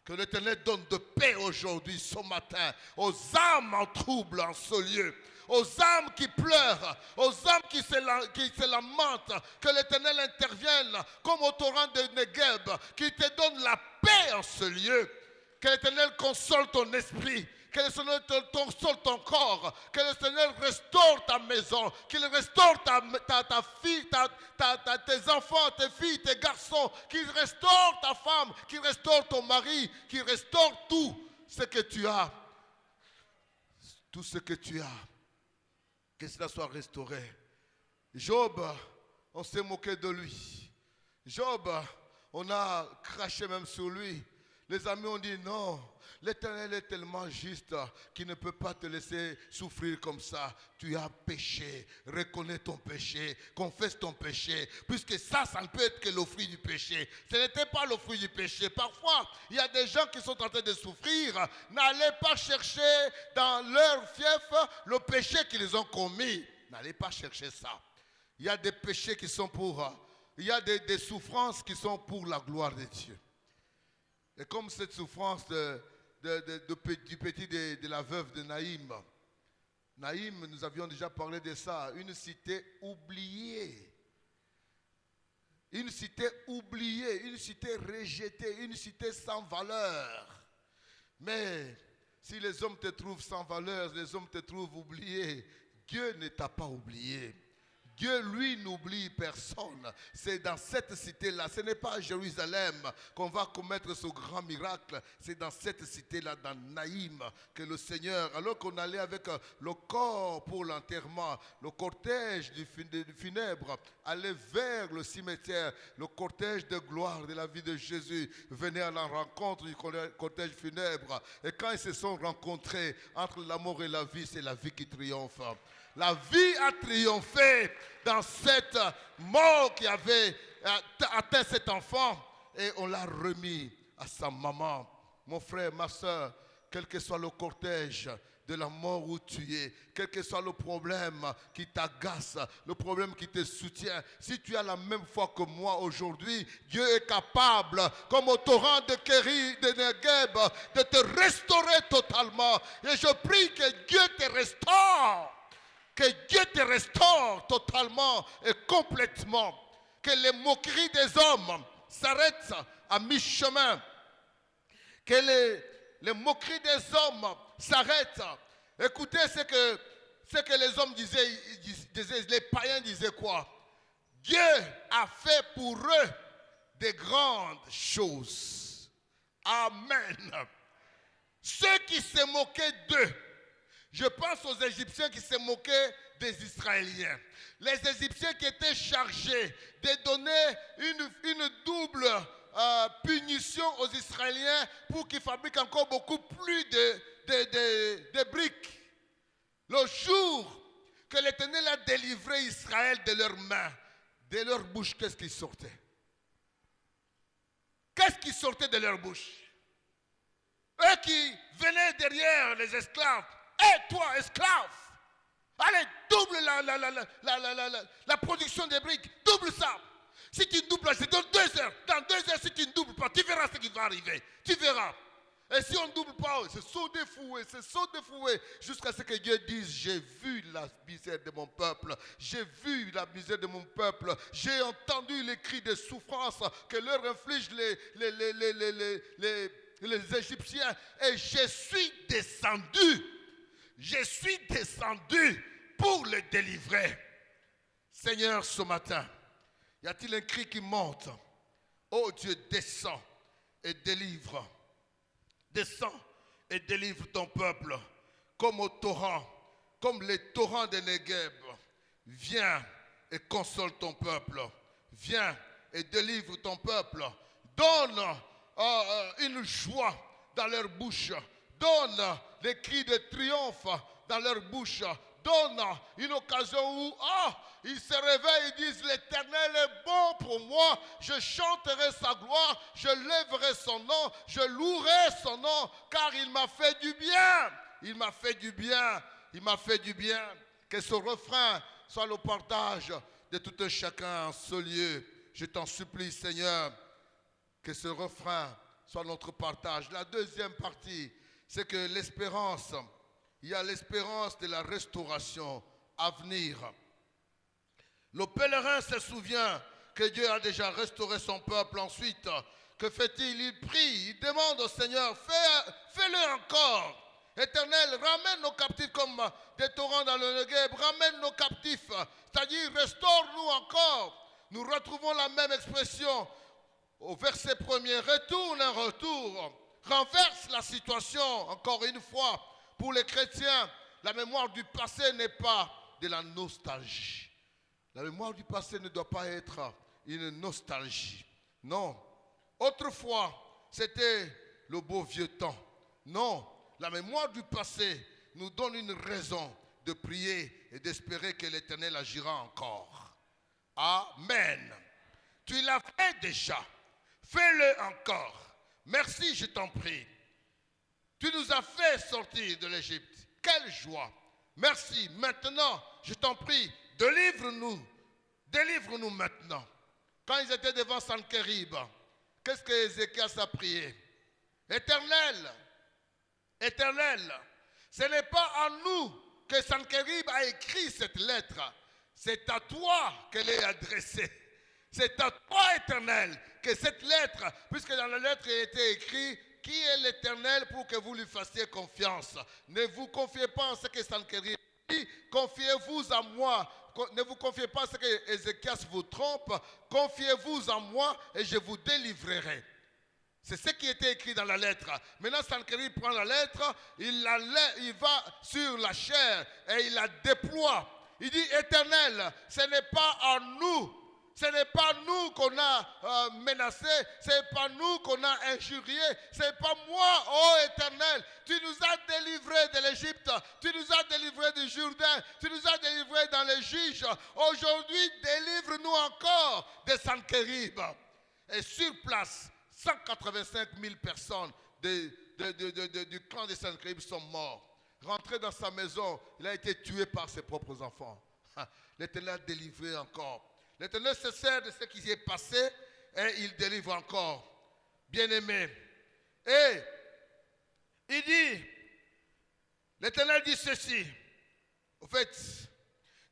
Que l'Éternel donne de paix aujourd'hui, ce matin, aux âmes en trouble en ce lieu. Aux âmes qui pleurent, aux âmes qui se lamentent, que l'Éternel intervienne comme au torrent de Negev, qui te donne la paix en ce lieu. Que l'Éternel console ton esprit, que l'Éternel console ton corps, que l'Éternel restaure ta maison, qu'il restaure ta fille, tes enfants, tes filles, tes garçons, qu'il restaure ta femme, qu'il restaure ton mari, qu'il restaure tout ce que tu as. Tout ce que tu as. Que cela soit restauré. Job, on s'est moqué de lui. Job, on a craché même sur lui. Les amis ont dit non, l'Éternel est tellement juste qu'il ne peut pas te laisser souffrir comme ça. Tu as péché, reconnais ton péché, confesse ton péché, puisque ça ne peut être que le fruit du péché. Ce n'était pas le fruit du péché. Parfois, il y a des gens qui sont en train de souffrir. N'allez pas chercher dans leur fief le péché qu'ils ont commis. N'allez pas chercher ça. Il y a des péchés qui sont il y a des souffrances qui sont pour la gloire de Dieu. Et comme cette souffrance du petit de la veuve de Naïm. Naïm, nous avions déjà parlé de ça. Une cité oubliée. Une cité oubliée, une cité rejetée, une cité sans valeur. Mais si les hommes te trouvent sans valeur, les hommes te trouvent oublié, Dieu ne t'a pas oublié. Dieu, lui, n'oublie personne. C'est dans cette cité-là. Ce n'est pas à Jérusalem qu'on va commettre ce grand miracle. C'est dans cette cité-là, dans Naïm, que le Seigneur, alors qu'on allait avec le corps pour l'enterrement, le cortège du funèbre, allait vers le cimetière, le cortège de gloire de la vie de Jésus venait à la rencontre du cortège funèbre. Et quand ils se sont rencontrés entre la mort et la vie, c'est la vie qui triomphe. La vie a triomphé dans cette mort qui avait atteint cet enfant et on l'a remis à sa maman. mon frère, ma soeur, quel que soit le cortège de la mort où tu es, quel que soit le problème qui t'agace, le problème qui te soutient, si tu as la même foi que moi aujourd'hui, Dieu est capable, comme au torrent de Kéri, de Negueb, de te restaurer totalement. Et je prie que Dieu te restaure, que Dieu te restaure totalement et complètement, que les moqueries des hommes s'arrêtent à mi-chemin, que les moqueries des hommes s'arrêtent. Écoutez ce que les hommes disaient, les païens disaient quoi? Dieu a fait pour eux des grandes choses. Amen. Ceux qui se moquaient d'eux, je pense aux Égyptiens qui se moquaient des Israéliens. Les Égyptiens qui étaient chargés de donner une double punition aux Israéliens pour qu'ils fabriquent encore beaucoup plus de briques. Le jour que l'Éternel a délivré Israël de leurs mains, de leur bouche, qu'est-ce qui sortait? Qu'est-ce qui sortait de leur bouche? Eux qui venaient derrière les esclaves. Et toi, esclave, allez, double la production des briques, double ça. Si tu doubles, c'est dans 2 heures. Dans 2 heures, si tu ne doubles pas, tu verras ce qui va arriver. Tu verras. Et si on ne double pas, c'est saut défoué, jusqu'à ce que Dieu dise, j'ai vu la misère de mon peuple, j'ai vu la misère de mon peuple, j'ai entendu les cris de souffrance que leur infligent les Égyptiens, et je suis descendu pour les délivrer. Seigneur, ce matin, y a-t-il un cri qui monte? Oh Dieu, descends et délivre. Descends et délivre ton peuple comme au torrent, comme les torrents de Negueb. Viens et console ton peuple. Viens et délivre ton peuple. Donne une joie dans leur bouche. Donne des cris de triomphe dans leur bouche. Donne une occasion où ils se réveillent et disent, l'Éternel est bon pour moi, je chanterai sa gloire, je lèverai son nom, je louerai son nom, car il m'a fait du bien. Il m'a fait du bien, il m'a fait du bien. Que ce refrain soit le partage de tout un chacun en ce lieu. Je t'en supplie, Seigneur, que ce refrain soit notre partage. La deuxième partie, c'est que l'espérance, il y a l'espérance de la restauration à venir. Le pèlerin se souvient que Dieu a déjà restauré son peuple. Ensuite, que fait-il? Il prie, il demande au Seigneur, fais-le encore. Éternel, ramène nos captifs comme des torrents dans le Negueb, ramène nos captifs, c'est-à-dire restaure-nous encore. Nous retrouvons la même expression au verset 1er, retourne un retour, renverse la situation, encore une fois. Pour les chrétiens, la mémoire du passé n'est pas de la nostalgie. La mémoire du passé ne doit pas être une nostalgie. Non. Autrefois, c'était le beau vieux temps. Non. La mémoire du passé nous donne une raison de prier et d'espérer que l'Éternel agira encore. Amen. Tu l'as fait déjà. Fais-le encore. Merci, je t'en prie. Tu nous as fait sortir de l'Égypte. Quelle joie. Merci. Maintenant, je t'en prie, délivre-nous. Délivre-nous maintenant. Quand ils étaient devant Sankérib, qu'est-ce que Ézéchias a prié? Éternel, Éternel, ce n'est pas à nous que Sankérib a écrit cette lettre. C'est à toi qu'elle est adressée. C'est à toi, Éternel, que cette lettre, puisque dans la lettre il était écrit, qui est l'Éternel pour que vous lui fassiez confiance? Ne vous confiez pas en ce que Sankérib dit, confiez-vous à moi. Ne vous confiez pas à ce que Ézéchias vous trompe, confiez-vous en moi et je vous délivrerai. C'est ce qui était écrit dans la lettre. Maintenant, Sankérib prend la lettre, il va sur la chair et il la déploie. Il dit, Éternel, ce n'est pas à nous. Ce n'est pas nous qu'on a menacé, ce n'est pas nous qu'on a injurié, ce n'est pas moi, oh Éternel. Tu nous as délivrés de l'Égypte, tu nous as délivrés du Jourdain, tu nous as délivrés dans les juges. Aujourd'hui, délivre-nous encore de Sankérib. Et sur place, 185 000 personnes du clan des Sennacherib sont morts. Rentré dans sa maison, il a été tué par ses propres enfants. L'Éternel a délivré encore. L'Éternel se sert de ce qui s'est passé et il délivre encore. Bien-aimé. Et il dit, l'Éternel dit ceci. Au fait,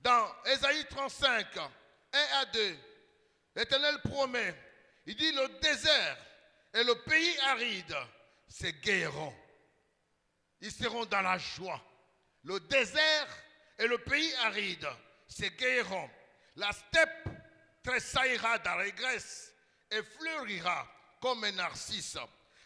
dans Ésaïe 35, 1 à 2, l'Éternel promet, il dit le désert et le pays aride s'égayeront. Ils seront dans la joie. Le désert et le pays aride s'égayeront. La steppe tressaillera d'allégresse et fleurira comme un narcisse.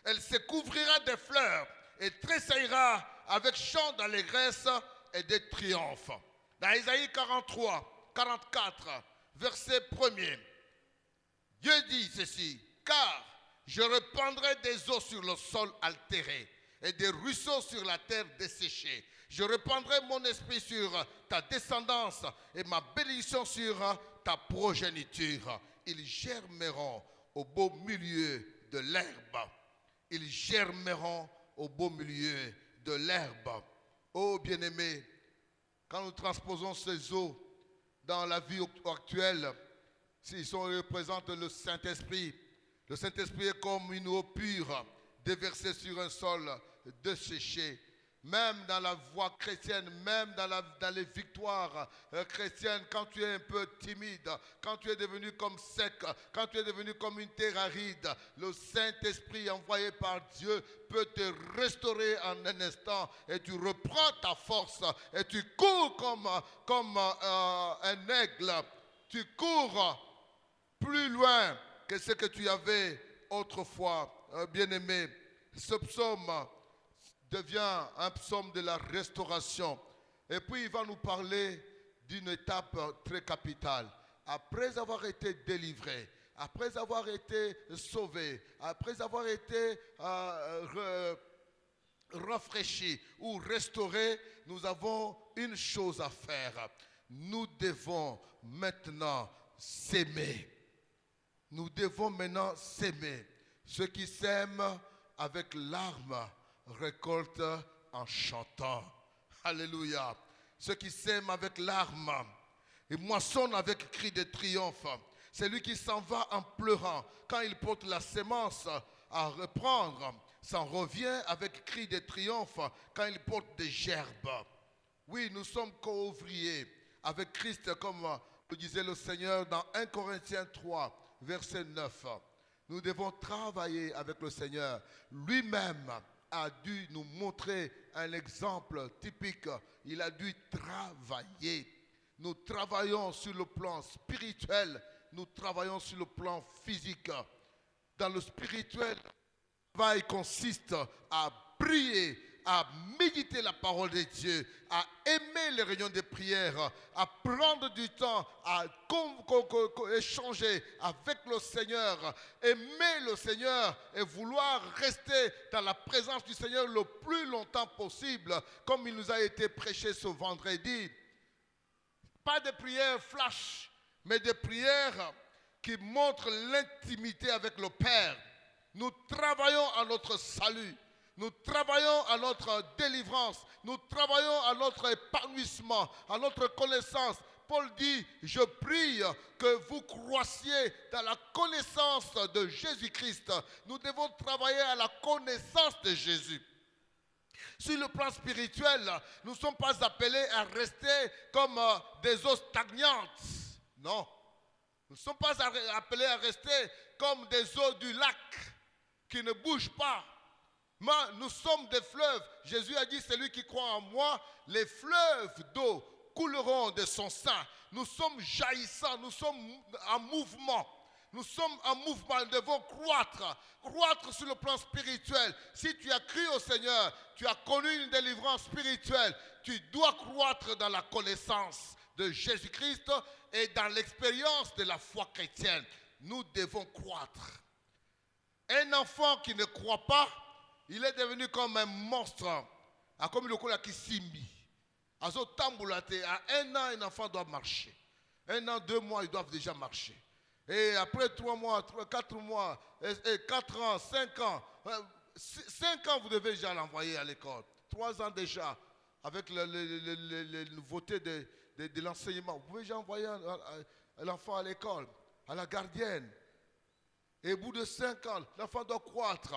Elle se couvrira de fleurs et tressaillera avec chant d'allégresse et de triomphe. Dans Ésaïe 43, 44, verset 1er, Dieu dit ceci, car je répandrai des eaux sur le sol altéré et des ruisseaux sur la terre desséchée. Je répandrai mon esprit sur ta descendance et ma bénédiction sur ta progéniture. Ils germeront au beau milieu de l'herbe. Ils germeront au beau milieu de l'herbe. Oh bien-aimés, quand nous transposons ces eaux dans la vie actuelle, ils représentent le Saint-Esprit. Le Saint-Esprit est comme une eau pure déversée sur un sol desséché. Même dans la voie chrétienne, même dans les victoires chrétiennes, quand tu es un peu timide, quand tu es devenu comme sec, quand tu es devenu comme une terre aride, le Saint-Esprit envoyé par Dieu peut te restaurer en un instant et tu reprends ta force et tu cours comme un aigle. Tu cours plus loin que ce que tu avais autrefois. Bien-aimé, ce psaume devient un psaume de la restauration. Et puis il va nous parler d'une étape très capitale. Après avoir été délivré, après avoir été sauvé, après avoir été rafraîchi ou restauré, nous avons une chose à faire. Nous devons maintenant s'aimer. Nous devons maintenant s'aimer. Ceux qui s'aiment avec larmes récolte en chantant. Alléluia. Ceux qui sèment avec larmes et moissonnent avec cri de triomphe. C'est lui qui s'en va en pleurant. Quand il porte la sémence à reprendre, s'en revient avec cri de triomphe quand il porte des gerbes. Oui, nous sommes co-ouvriers avec Christ, comme le disait le Seigneur dans 1 Corinthiens 3, verset 9. Nous devons travailler avec le Seigneur. Lui-même a dû nous montrer un exemple typique. Il a dû travailler. Nous travaillons sur le plan spirituel. Nous travaillons sur le plan physique. Dans le spirituel, le travail consiste à prier, à méditer la parole de Dieu, à aimer les réunions de prière, à prendre du temps, à échanger avec le Seigneur, aimer le Seigneur et vouloir rester dans la présence du Seigneur le plus longtemps possible, comme il nous a été prêché ce vendredi. Pas de prières flash, mais des prières qui montrent l'intimité avec le Père. Nous travaillons à notre salut. Nous travaillons à notre délivrance, nous travaillons à notre épanouissement, à notre connaissance. Paul dit, je prie que vous croissiez dans la connaissance de Jésus-Christ. Nous devons travailler à la connaissance de Jésus. Sur le plan spirituel, nous ne sommes pas appelés à rester comme des eaux stagnantes. Non. Nous ne sommes pas appelés à rester comme des eaux du lac qui ne bougent pas. Mais nous sommes des fleuves. Jésus a dit, celui qui croit en moi, les fleuves d'eau couleront de son sein. Nous sommes jaillissants, nous sommes en mouvement. Nous sommes en mouvement, nous devons croître sur le plan spirituel. Si tu as cru au Seigneur, tu as connu une délivrance spirituelle, tu dois croître dans la connaissance de Jésus-Christ et dans l'expérience de la foi chrétienne. Nous devons croître. Un enfant qui ne croit pas, il est devenu comme un monstre. Comme le cola qui simbi. À 1 an, un enfant doit marcher. 1 an, 2 mois, ils doivent déjà marcher. Et après 3 mois, 4 mois, 4 ans, 5 ans, 5 ans, vous devez déjà l'envoyer à l'école. 3 ans déjà, avec les nouveautés de l'enseignement. Vous pouvez déjà envoyer l'enfant à l'école, à la gardienne. Et au bout de 5 ans, l'enfant doit croître.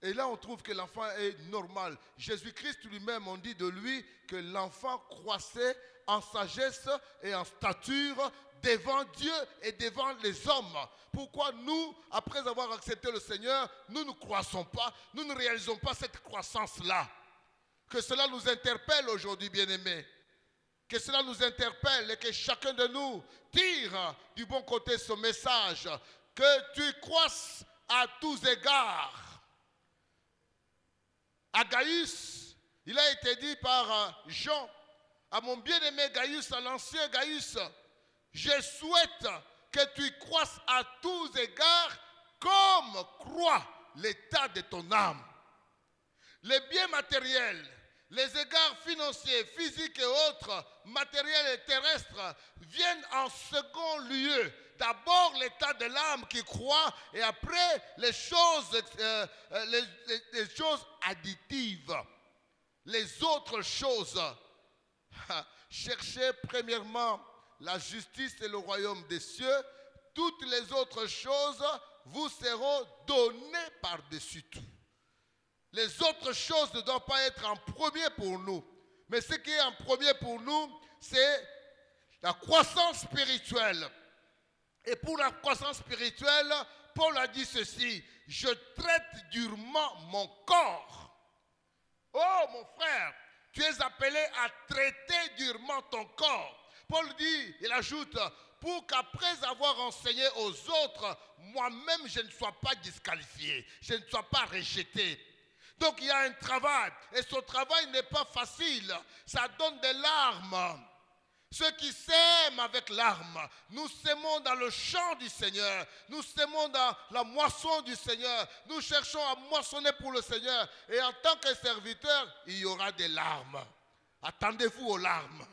Et là, on trouve que l'enfant est normal. Jésus-Christ lui-même, on dit de lui que l'enfant croissait en sagesse et en stature devant Dieu et devant les hommes. Pourquoi nous, après avoir accepté le Seigneur, nous ne croissons pas, nous ne réalisons pas cette croissance-là? Que cela nous interpelle aujourd'hui, bien-aimés. Que cela nous interpelle et que chacun de nous tire du bon côté ce message. Que tu croisses à tous égards. À Gaius, il a été dit par Jean, à mon bien-aimé Gaius, à l'ancien Gaius, je souhaite que tu croisses à tous égards comme croît l'état de ton âme. Les biens matériels, les égards financiers, physiques et autres, matériels et terrestres, viennent en second lieu. D'abord l'état de l'âme qui croît et après les choses additives, les autres choses. Cherchez premièrement la justice et le royaume des cieux. Toutes les autres choses vous seront données par-dessus tout. Les autres choses ne doivent pas être en premier pour nous. Mais ce qui est en premier pour nous, c'est la croissance spirituelle. Et pour la croissance spirituelle, Paul a dit ceci: je traite durement mon corps. Oh mon frère, tu es appelé à traiter durement ton corps. Paul dit, il ajoute, pour qu'après avoir enseigné aux autres, moi-même je ne sois pas disqualifié, je ne sois pas rejeté. Donc il y a un travail, et ce travail n'est pas facile, ça donne des larmes. Ceux qui sèment avec larmes, nous sémons dans le champ du Seigneur, nous sémons dans la moisson du Seigneur, nous cherchons à moissonner pour le Seigneur. Et en tant que serviteur, il y aura des larmes. Attendez-vous aux larmes.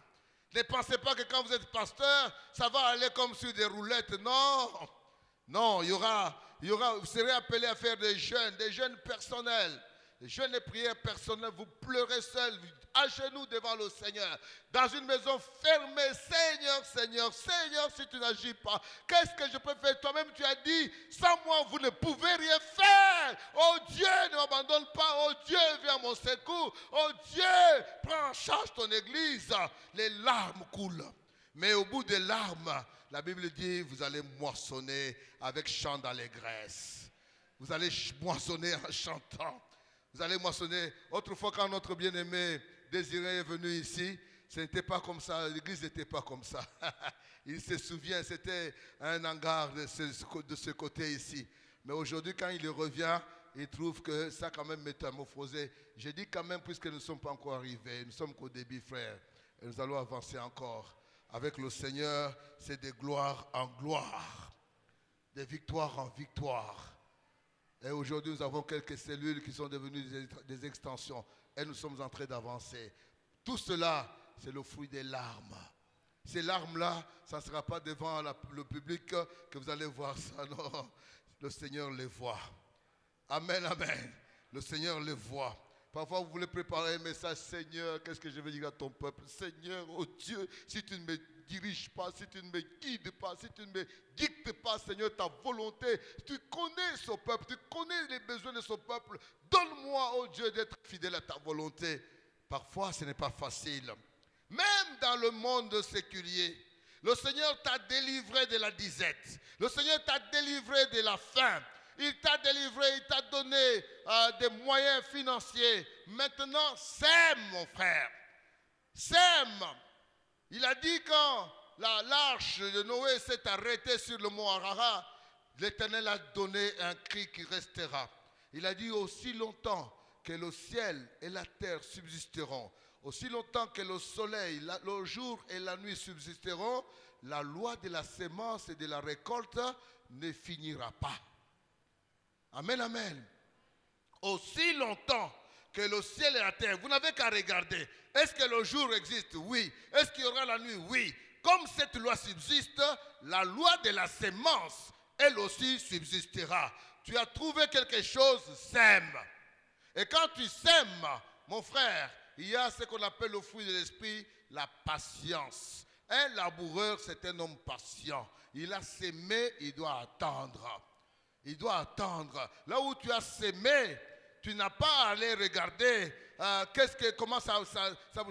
Ne pensez pas que quand vous êtes pasteur, ça va aller comme sur des roulettes. Non, non, il y aura, vous serez appelé à faire des jeûnes personnels. Les jeûnes et prières personnelles, vous pleurez seul, à genoux devant le Seigneur. Dans une maison fermée, Seigneur, Seigneur, Seigneur, si tu n'agis pas, qu'est-ce que je peux faire? Toi-même, tu as dit, sans moi, vous ne pouvez rien faire. Oh Dieu, ne m'abandonne pas. Oh Dieu, viens à mon secours. Oh Dieu, prends en charge ton église. Les larmes coulent. Mais au bout des larmes, la Bible dit, vous allez moissonner avec chant d'allégresse. Vous allez moissonner en chantant. Vous allez moissonner. Autrefois, quand notre bien-aimé Désiré est venu ici, ce n'était pas comme ça. L'église n'était pas comme ça. Il se souvient, c'était un hangar de ce côté ici. Mais aujourd'hui, quand il revient, il trouve que ça a quand même métamorphosé. J'ai dit quand même, puisque nous ne sommes pas encore arrivés, nous sommes qu'au début, frère. Et nous allons avancer encore. Avec le Seigneur, c'est de gloire en gloire. De victoire en victoire. Et aujourd'hui, nous avons quelques cellules qui sont devenues des extensions. Et nous sommes en train d'avancer. Tout cela, c'est le fruit des larmes. Ces larmes-là, ça ne sera pas devant le public que vous allez voir ça. Non, le Seigneur les voit. Amen, amen. Le Seigneur les voit. Parfois, vous voulez préparer un message. Seigneur, qu'est-ce que je vais dire à ton peuple? Seigneur, oh Dieu, si tu ne me diriges pas, si tu ne me guides pas, si tu ne me dictes pas, Seigneur, ta volonté. Tu connais ce peuple, tu connais les besoins de ce peuple. Donne-moi, oh Dieu, d'être fidèle à ta volonté. Parfois, ce n'est pas facile. Même dans le monde séculier, le Seigneur t'a délivré de la disette. Le Seigneur t'a délivré de la faim. Il t'a délivré, il t'a donné des moyens financiers. Maintenant, sème, mon frère. Sème. Il a dit quand l'arche de Noé s'est arrêtée sur le mont Ararat, l'Éternel a donné un cri qui restera. Il a dit aussi longtemps que le ciel et la terre subsisteront, aussi longtemps que le soleil, le jour et la nuit subsisteront, la loi de la sémence et de la récolte ne finira pas. Amen, amen. Aussi longtemps que le ciel et la terre, vous n'avez qu'à regarder. Est-ce que le jour existe? Oui. Est-ce qu'il y aura la nuit? Oui. Comme cette loi subsiste, la loi de la sémence, elle aussi subsistera. tu as trouvé quelque chose, sème. Et quand tu sèmes, mon frère, il y a ce qu'on appelle le fruit de l'esprit, la patience. Un laboureur, c'est un homme patient. Il a sémé, il doit attendre. Il doit attendre. Là où tu as sémé, tu n'as pas à aller regarder comment ça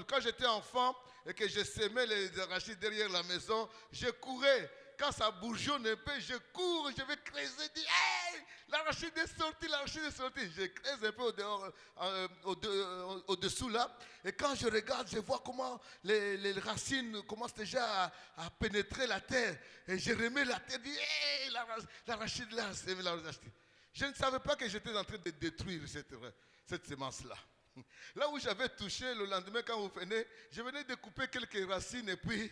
quand j'étais enfant et que je sémais les arachides derrière la maison, je courais. Quand ça bourgeonne un peu, je cours, je vais creuser, je dis hey, l'arachide est sorti, l'arachide est sorti. Je creuse un peu au-dessous là. Et quand je regarde, je vois comment les racines commencent déjà à pénétrer la terre. Et je remets la terre, je dis hey, l'arachide là, c'est l'arachide. Je ne savais pas que j'étais en train de détruire cette semence-là. Là où j'avais touché le lendemain quand vous venez, je venais de couper quelques racines et puis,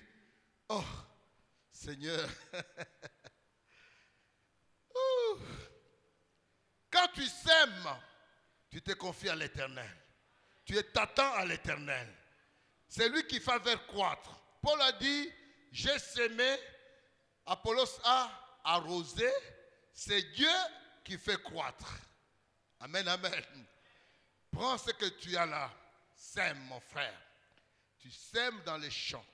oh, Seigneur. Quand tu sèmes, tu te confies à l'Éternel. Tu t'attends à l'Éternel. C'est lui qui fait faire croître. Paul a dit, j'ai sémé, Apollos a arrosé, c'est Dieu qui fait croître. Amen, amen. Prends ce que tu as là, sème mon frère. Tu sèmes dans les champs.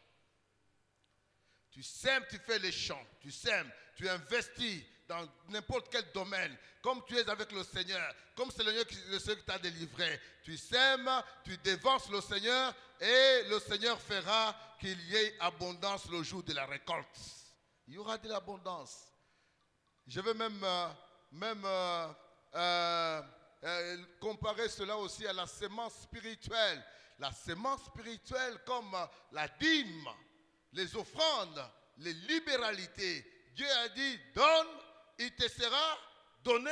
Tu sèmes, tu fais les champs. Tu sèmes, tu investis dans n'importe quel domaine. Comme tu es avec le Seigneur, comme c'est le Seigneur qui t'a délivré. Tu sèmes, tu dévances le Seigneur et le Seigneur fera qu'il y ait abondance le jour de la récolte. Il y aura de l'abondance. Je vais même comparer cela aussi à la sémence spirituelle. La sémence spirituelle comme la dîme, les offrandes, les libéralités. Dieu a dit, donne, il te sera donné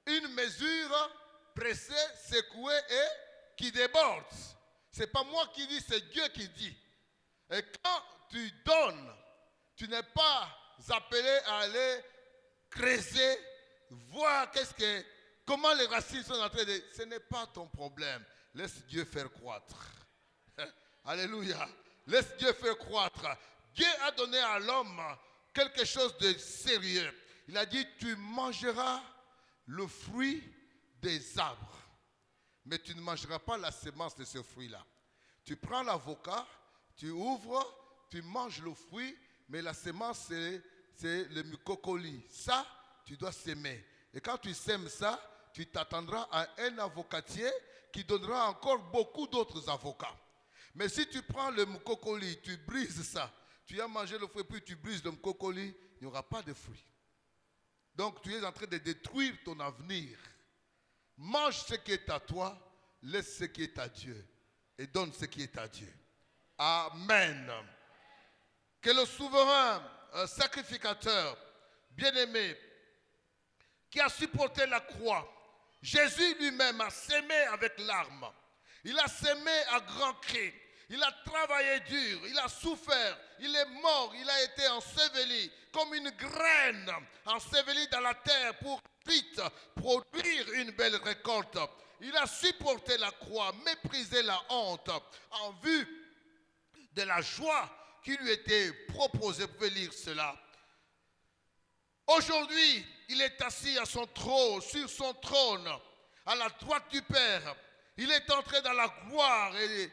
une mesure pressée, secouée et qui déborde. Ce n'est pas moi qui dis, c'est Dieu qui dit. Et quand tu donnes, tu n'es pas appelé à aller creuser, voir comment les racines sont en train de... Ce n'est pas ton problème. Laisse Dieu faire croître. Alléluia. Laisse Dieu faire croître. Dieu a donné à l'homme quelque chose de sérieux. Il a dit, tu mangeras le fruit des arbres. Mais tu ne mangeras pas la semence de ce fruit-là. Tu prends l'avocat, tu ouvres, tu manges le fruit, mais la semence, c'est le mucocoli. Ça, tu dois s'aimer. Et quand tu sèmes ça, tu t'attendras à un avocatier qui donnera encore beaucoup d'autres avocats. Mais si tu prends le mucocoli, tu brises ça, tu as mangé le fruit, puis tu brises le mucocoli, il n'y aura pas de fruit. Donc tu es en train de détruire ton avenir. Mange ce qui est à toi, laisse ce qui est à Dieu et donne ce qui est à Dieu. Amen. Que le souverain sacrificateur, bien-aimé, qui a supporté la croix, Jésus lui-même a sémé avec larmes. Il a sémé à grands cris. Il a travaillé dur. Il a souffert. Il est mort. Il a été enseveli comme une graine ensevelie dans la terre pour ensuite produire une belle récolte. Il a supporté la croix, méprisé la honte en vue de la joie qui lui était proposée. Vous pouvez lire cela. Aujourd'hui, il est assis à son trône, sur son trône, à la droite du Père. Il est entré dans la gloire et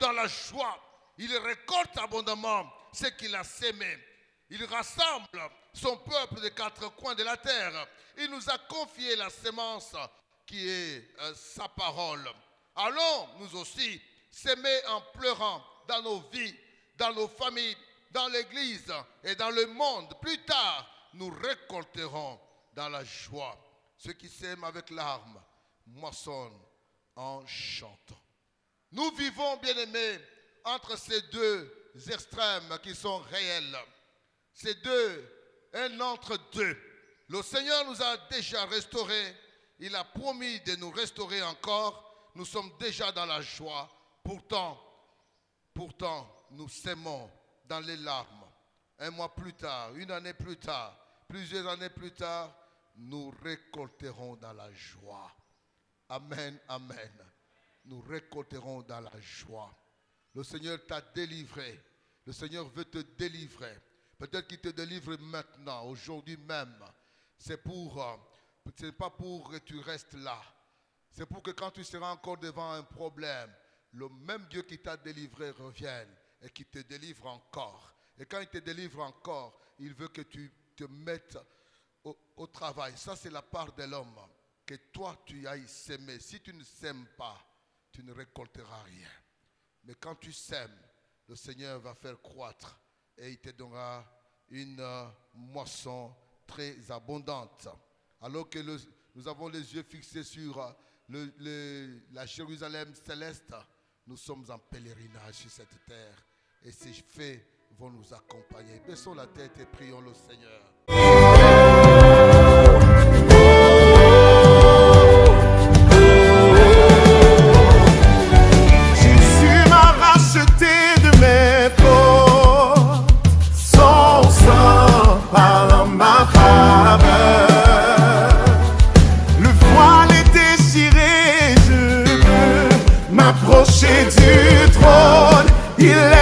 dans la joie. Il récolte abondamment ce qu'il a sémé. Il rassemble son peuple des quatre coins de la terre. Il nous a confié la sémence qui est sa parole. Allons, nous aussi, s'aimer en pleurant dans nos vies, dans nos familles, dans l'église et dans le monde. Plus tard, nous récolterons dans la joie. Ceux qui s'aiment avec larmes moissonnent en chantant. Nous vivons, bien-aimés, entre ces deux extrêmes qui sont réels. Ces deux, un entre deux. Le Seigneur nous a déjà restaurés. Il a promis de nous restaurer encore. Nous sommes déjà dans la joie. Pourtant, nous s'aimons dans les larmes. Un mois plus tard, une année plus tard, plusieurs années plus tard, nous récolterons dans la joie. Amen, amen. Nous récolterons dans la joie. Le Seigneur t'a délivré. Le Seigneur veut te délivrer. Peut-être qu'il te délivre maintenant, aujourd'hui même. c'est pas pour que tu restes là. C'est pour que quand tu seras encore devant un problème, le même Dieu qui t'a délivré revienne et qui te délivre encore. Et quand il te délivre encore, il veut que tu te mettes au travail. Ça, c'est la part de l'homme. Que toi, tu ailles s'aimer. Si tu ne sèmes pas, tu ne récolteras rien. Mais quand tu sèmes, le Seigneur va faire croître et il te donnera une moisson très abondante. Alors que nous avons les yeux fixés sur la Jérusalem céleste, nous sommes en pèlerinage sur cette terre. Et ces faits vont nous accompagner. Baissons la tête et prions le Seigneur. Jésus m'a racheté de mes fautes. Son sang parle en ma faveur. Le voile est déchiré, je peux m'approcher du trône. Il est